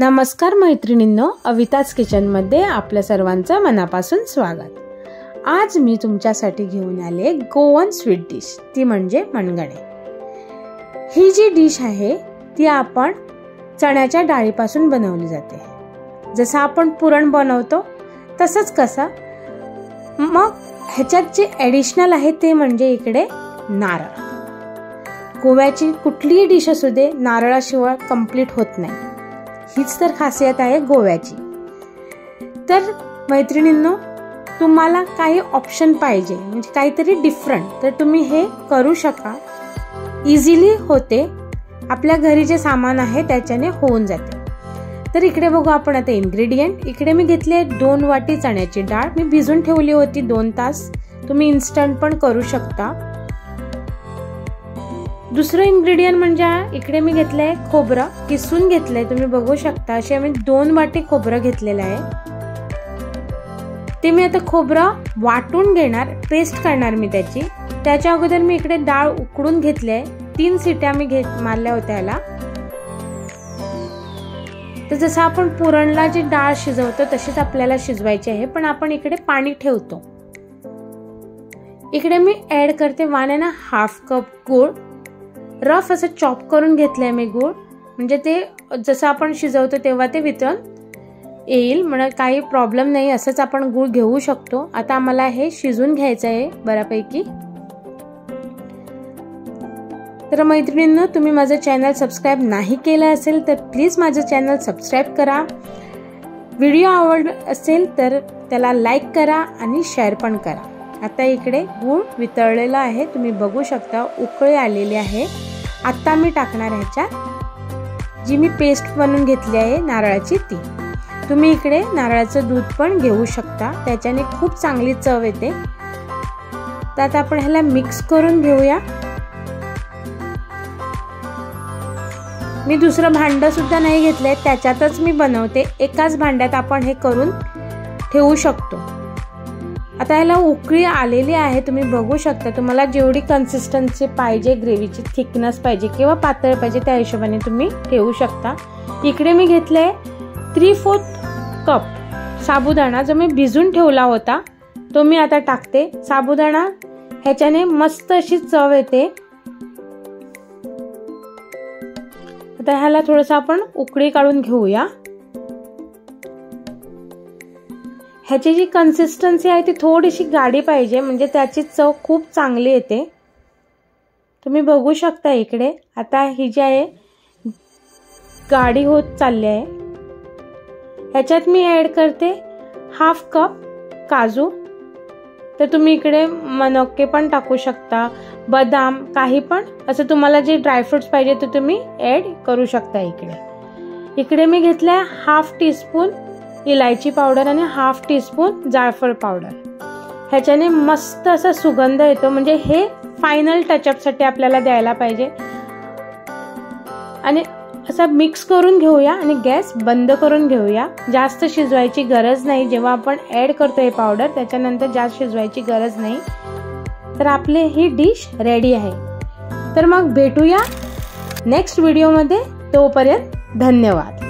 नमस्कार मैत्रिणींनो, अविताज किचनमध्ये आपल्या सर्वांचं मनापासून स्वागत। आज मी तुमच्यासाठी घेऊन आले गोवन स्वीट डिश, ती म्हणजे मणगणे। ही जी डिश आहे ती आपण चण्याच्या डाळीपासून बनवली जाते। जसं आपण पुरण बनवतो तसंच कसं, मग ह्याच्यात जे ॲडिशनल आहे ते म्हणजे इकडे नारळ। गोव्याची कुठलीही डिश असू दे, नारळाशिवाय कंप्लीट होत नाही। हीच तर खासियत आहे गोव्याची। तर मैत्रिणींनो, तुम्हाला काही ऑप्शन पाहिजे म्हणजे काहीतरी डिफरंट, तर तुम्ही हे करू शका। इझिली होते, आपल्या घरी जे सामान आहे त्याच्याने होऊन जाते। तर इकडे बघू आपण आता इन्ग्रेडियंट। इकडे मी घेतले 2 वाटी चण्याची डाळ, मी भिजून ठेवली होती 2 तास। तुम्ही इन्स्टंट पण करू शकता। दुसरं इन्ग्रेडियंट म्हणजे इकडे मी घेतलंय खोबरं, किसून घेतलंय, तुम्ही बघू शकता। असे मी 2 वाटी खोबरं घेतलेलं आहे। ते मी आता खोबरं वाटून घेणार, पेस्ट करणार मी त्याची। त्याच्या अगोदर मी इकडे डाळ उकडून घेतली, 3 शिट्या मी मारल्या होत्या याला। तर जसं आपण पुरणला जी डाळ शिजवतो तशीच आपल्याला शिजवायची आहे, पण आपण इकडे पाणी ठेवतो। इकडे मी ऍड करते 1.5 कप गूळ। रफ असं चॉप करून घेतलंय मी गूळ, म्हणजे ते जसं आपण शिजवतो तेव्हा ते वितळून येईल, म्हणजे काही प्रॉब्लेम नाही, असंच आपण गूळ घेऊ शकतो। आता आम्हाला हे शिजून घ्यायचं आहे बऱ्यापैकी। तर मैत्रिणींनो, तुम्ही माझं चॅनल सबस्क्राईब नाही केलं असेल तर प्लीज माझं चॅनल सबस्क्राईब करा। व्हिडिओ आवडला असेल तर त्याला लाईक करा आणि शेअर पण करा। आता इकडे गूळ वितळलेला आहे, तुम्ही बघू शकता, उकळी आलेली आहे। आता मी टाकणार ह्याच्यात जी मी पेस्ट बनवून घेतली आहे नारळाची, ती। तुम्ही इकडे नारळाचं दूध पण घेऊ शकता, त्याच्याने खूप चांगली चव येते। तर आता आपण ह्याला मिक्स करून घेऊया। मी दुसरं भांड सुद्धा नाही घेतलंय, त्याच्यातच मी बनवते। एकाच भांड्यात आपण हे करून ठेवू शकतो। आता याला उकळी आलेली आहे, तुम्ही बघू शकता। तुम्हाला जेवढी कन्सिस्टन्सी पाहिजे, ग्रेव्हीची थिकनेस पाहिजे किंवा पातळ पाहिजे, त्या हिशोबाने तुम्ही ठेवू शकता। इकडे मी घेतलंय 3/4 कप साबुदाणा, जो मी भिजून ठेवला होता तो मी आता टाकते। साबुदाणा ह्याच्याने मस्त अशी चव येते। आता ह्याला थोडंसं आपण उकळी काढून घेऊया। ह्याची जी कन्सिस्टन्सी आहे ती थोडीशी गाढी पाहिजे, म्हणजे त्याची चव खूप चांगली येते। तुम्ही बघू शकता इकडे आता ही जी आहे गाढी होत चालली आहे। ह्याच्यात मी ऍड करते 1/2 कप काजू। तर तुम्ही इकडे मनुके पण टाकू शकता, बदाम, काही पण असं तुम्हाला जे ड्रायफ्रुट्स पाहिजे ते तुम्ही ऍड करू शकता। इकडे मी घेतलाय 1/2 टीस्पून इलायची पावडर आणि 1/2 टीस्पून जायफळ पावडर। ह्याच्याने मस्त असा सुगंध येतो, म्हणजे हे फायनल टचअप साठी आपल्याला द्यायला पाहिजे। आणि असं मिक्स करून घेऊया आणि गॅस बंद करून घेऊया। जास्त शिजवायची गरज नाही, जेव्हा आपण ऍड करतो हे पावडर त्याच्यानंतर जास्त शिजवायची गरज नाही। तर आपली ही डिश रेडी आहे। तर मग भेटूया नेक्स्ट व्हिडिओमध्ये, तोपर्यंत धन्यवाद।